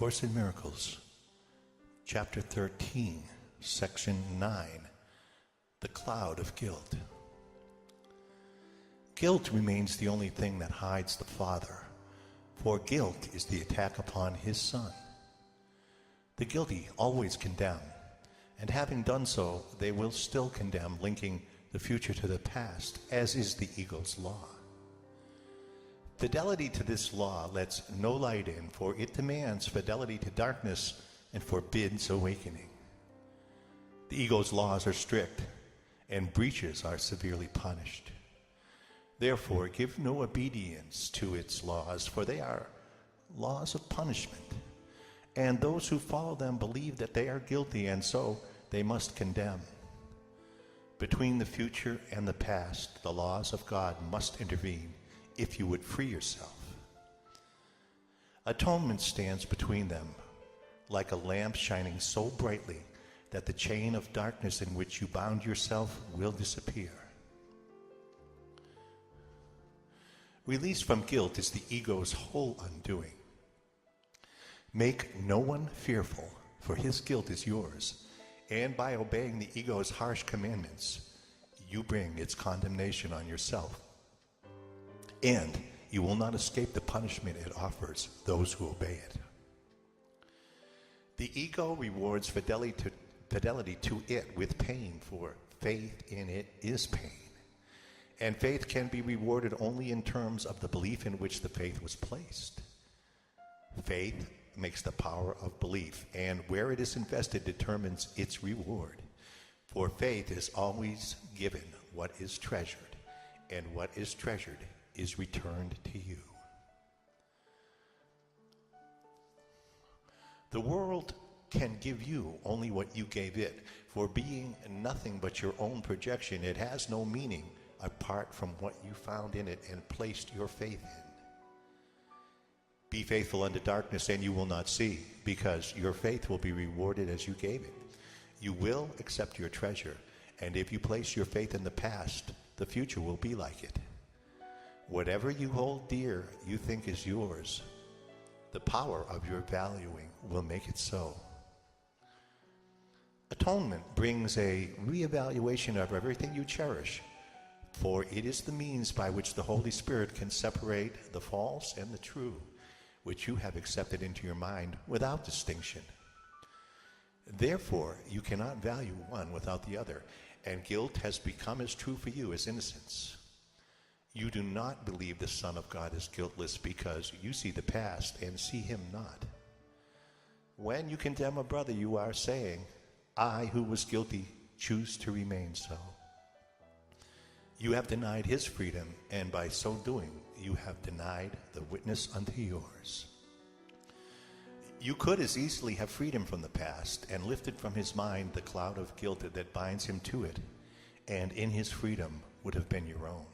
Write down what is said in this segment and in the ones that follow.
Course in Miracles, Chapter 13, Section 9, The Cloud of Guilt. Guilt remains the only thing that hides the Father, for guilt is the attack upon his Son. The guilty always condemn, and having done so, they will still condemn, linking the future to the past, as is the ego's law. Fidelity to this law lets no light in, for it demands fidelity to darkness and forbids awakening. The ego's laws are strict, and breaches are severely punished. Therefore, give no obedience to its laws, for they are laws of punishment, and those who follow them believe that they are guilty, and so they must condemn. Between the future and the past, the laws of God must intervene if you would free yourself. Atonement stands between them, like a lamp shining so brightly that the chain of darkness in which you bound yourself will disappear. Release from guilt is the ego's whole undoing. Make no one fearful, for his guilt is yours, and by obeying the ego's harsh commandments, you bring its condemnation on yourself. And you will not escape the punishment it offers those who obey it. The ego rewards fidelity to it with pain, for faith in it is pain. And faith can be rewarded only in terms of the belief in which the faith was placed. Faith makes the power of belief, and where it is invested determines its reward. For faith is always given what is treasured, and what is treasured is returned to you. The world can give you only what you gave it, for being nothing but your own projection, it has no meaning apart from what you found in it and placed your faith in. Be faithful unto darkness, and you will not see, because your faith will be rewarded as you gave it. You will accept your treasure, and if you place your faith in the past, the future will be like it. Whatever you hold dear, you think is yours. The power of your valuing will make it so. Atonement brings a reevaluation of everything you cherish, for it is the means by which the Holy Spirit can separate the false and the true, which you have accepted into your mind without distinction. Therefore, you cannot value one without the other, and guilt has become as true for you as innocence. You do not believe the Son of God is guiltless because you see the past and see him not. When you condemn a brother, you are saying, I, who was guilty, choose to remain so. You have denied his freedom, and by so doing, you have denied the witness unto yours. You could as easily have freed him from the past and lifted from his mind the cloud of guilt that binds him to it, and in his freedom would have been your own.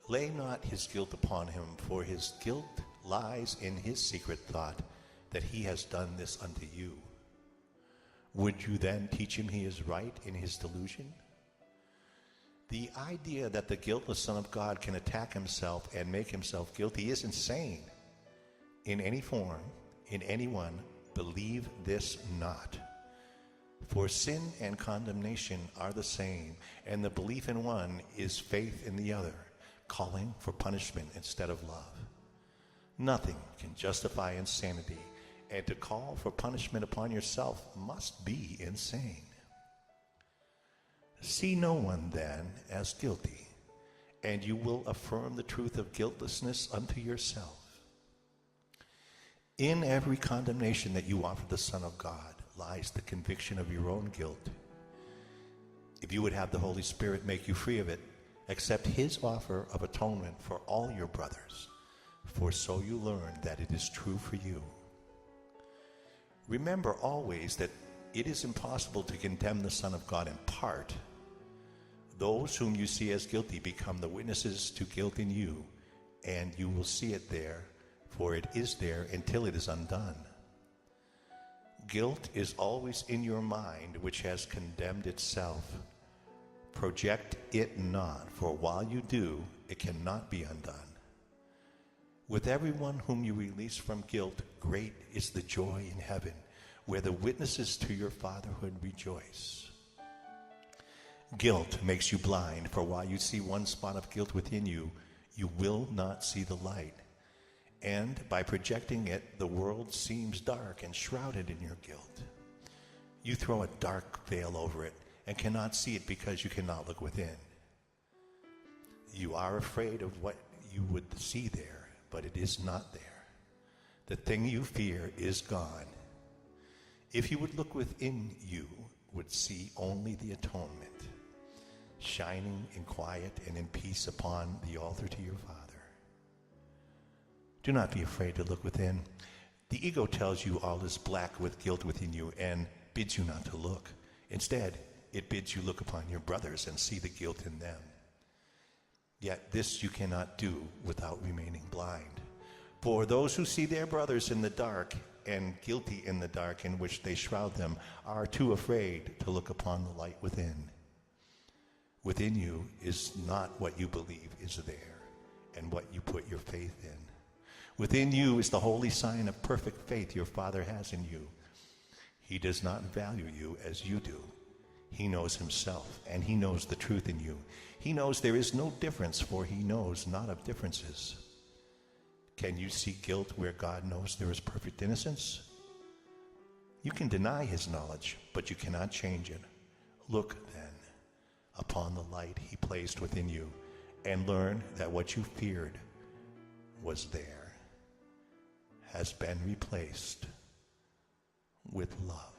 Lay not his guilt upon him, for his guilt lies in his secret thought that he has done this unto you. Would you then teach him he is right in his delusion? The idea that the guiltless Son of God can attack himself and make himself guilty is insane. In any form, in anyone, believe this not. For sin and condemnation are the same, and the belief in one is faith in the other, calling for punishment instead of love. Nothing can justify insanity, and to call for punishment upon yourself must be insane. See no one, then, as guilty, and you will affirm the truth of guiltlessness unto yourself. In every condemnation that you offer the Son of God lies the conviction of your own guilt. If you would have the Holy Spirit make you free of it, accept his offer of atonement for all your brothers, for so you learn that it is true for you. Remember always that it is impossible to condemn the Son of God in part. Those whom you see as guilty become the witnesses to guilt in you, and you will see it there, for it is there until it is undone. Guilt is always in your mind, which has condemned itself. Project it not, for while you do, it cannot be undone. With everyone whom you release from guilt, great is the joy in heaven, where the witnesses to your fatherhood rejoice. Guilt makes you blind, for while you see one spot of guilt within you, you will not see the light. And by projecting it, the world seems dark and shrouded in your guilt. You throw a dark veil over it and cannot see it because you cannot look within. You are afraid of what you would see there, but it is not there. The thing you fear is gone. If you would look within, you would see only the atonement, shining in quiet and in peace upon the altar to your Father. Do not be afraid to look within. The ego tells you all is black with guilt within you and bids you not to look. Instead, it bids you look upon your brothers and see the guilt in them. Yet this you cannot do without remaining blind. For those who see their brothers in the dark and guilty in the dark in which they shroud them are too afraid to look upon the light within. Within you is not what you believe is there and what you put your faith in. Within you is the holy sign of perfect faith your Father has in you. He does not value you as you do. He knows himself, and he knows the truth in you. He knows there is no difference, for he knows not of differences. Can you see guilt where God knows there is perfect innocence? You can deny his knowledge, but you cannot change it. Look, then, upon the light he placed within you, and learn that what you feared was there, has been replaced with love.